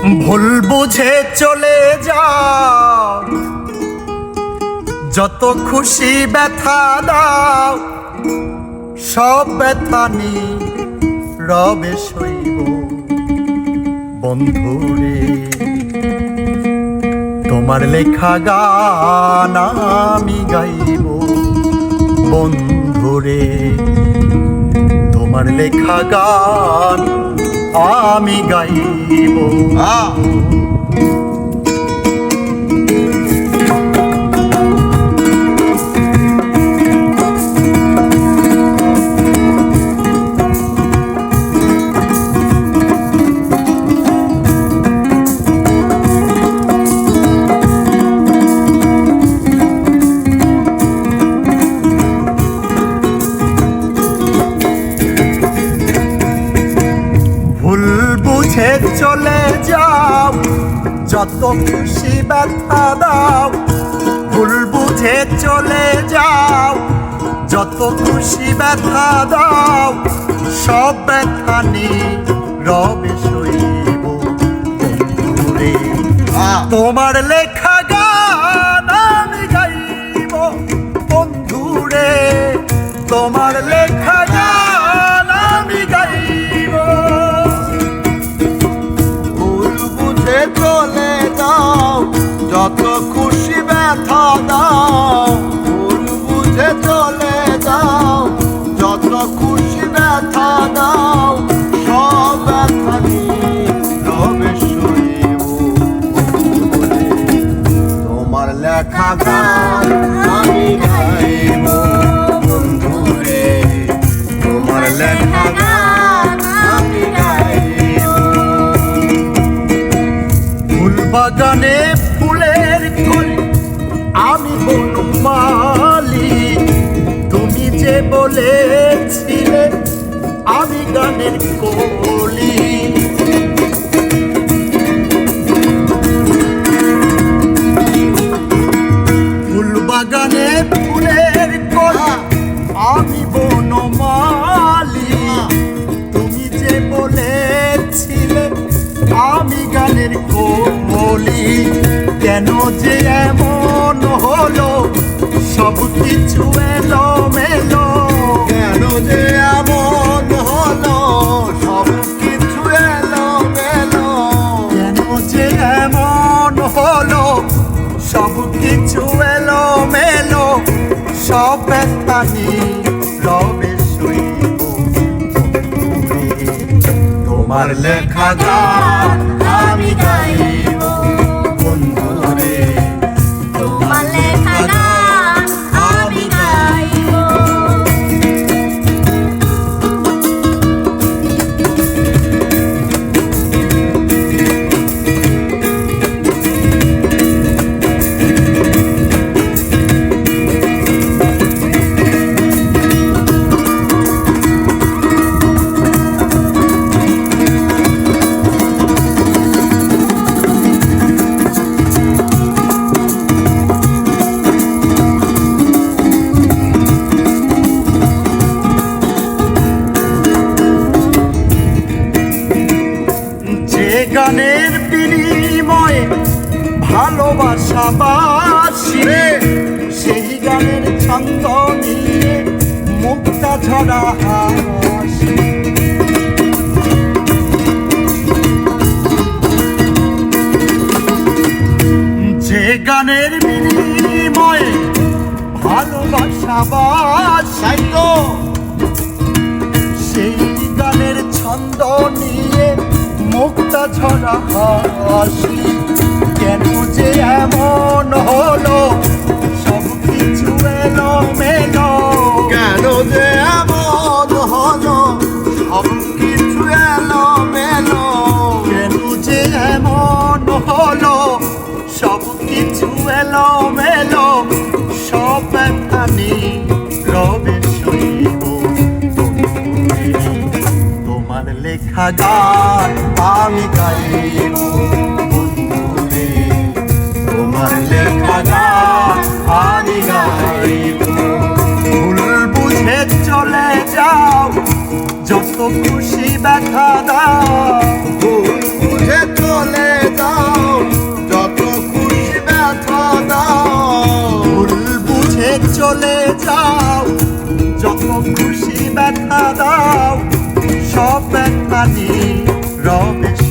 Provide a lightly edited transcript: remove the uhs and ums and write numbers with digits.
ভুল বুঝে চলে যাও, যত খুশি ব্যথা দাও, সব ব্যথা নীরবে সইব বন্ধুরে। তোমার লেখা গান আমি গাইব বন্ধুরে, তোমার লেখা গান আমি গাইব। ভুল বুঝে চলে যাও, যত খুশি ব্যথা দাও, ভুল বুঝে চলে যাও, যত খুশি ব্যথা দাও, সব ব্যথা নীরবে সইব বন্ধুরে। তোমার লেখা গান আমি গাইব বন্ধুরে, তোমার লেখা গান আমি গাইব। চলে যাও, যত খুশি ব্যথা দাও, ভুল বুঝে চলে যাও, যত খুশি ব্যথা দাও, সব ব্যথা নীরবে সইব বন্ধুরে। তোমার লেখা গান আমি গাইব বন্ধুরে, তোমার লেখা গান আমি গাইব। বাগানে ফুলের কলি আমি বনমালী, তুমি যে বলেছিলে আমি গানের কলি। ফুল বাগানে ফুলের কলি আমি বনমালী, তুমি যে বলেছিলে আমি গানের কলি। কেন যে এমন হলো সব কিছু এলো মেলো, কেন যে এমন হলো সব কিছু এলো মেলো, কেন যে এমন হলো সব কিছু এলো মেলো, সব ব্যথা নীরবে সইব বন্ধুরে। তোমার লেখা গান আমি গাইব বন্ধুরে, তোমার লেখা গান আমি গাইব। যে গানের বিনিময়ে ভালোবাসা বাসি, সেই গানের ছন্দ নিয়ে মুক্তা ঝরা হাসি। যে গানের বিনিময়ে ভালোবাসা বাসি, সেই গানের ছন্দ নিয়ে মুক্তা ঝরা হাসি। কেন যে এমন হলো সব কিছু এলো মেলো, কেন যে এমন হলো সব কিছু এলো মেলো, কেন যে এমন হলো সব কিছু এলো মেলো, সব ব্যথা নীরবে সইব বন্ধুরে। তোমার লেখা গান আমি গাইব বন্ধুরে, তোমার লেখা গান আমি গাইব। ভুল বুঝে চলে যাও, যত খুশি ব্যথা দাও, ভুল বুঝে চলে ব্যথা নি রবে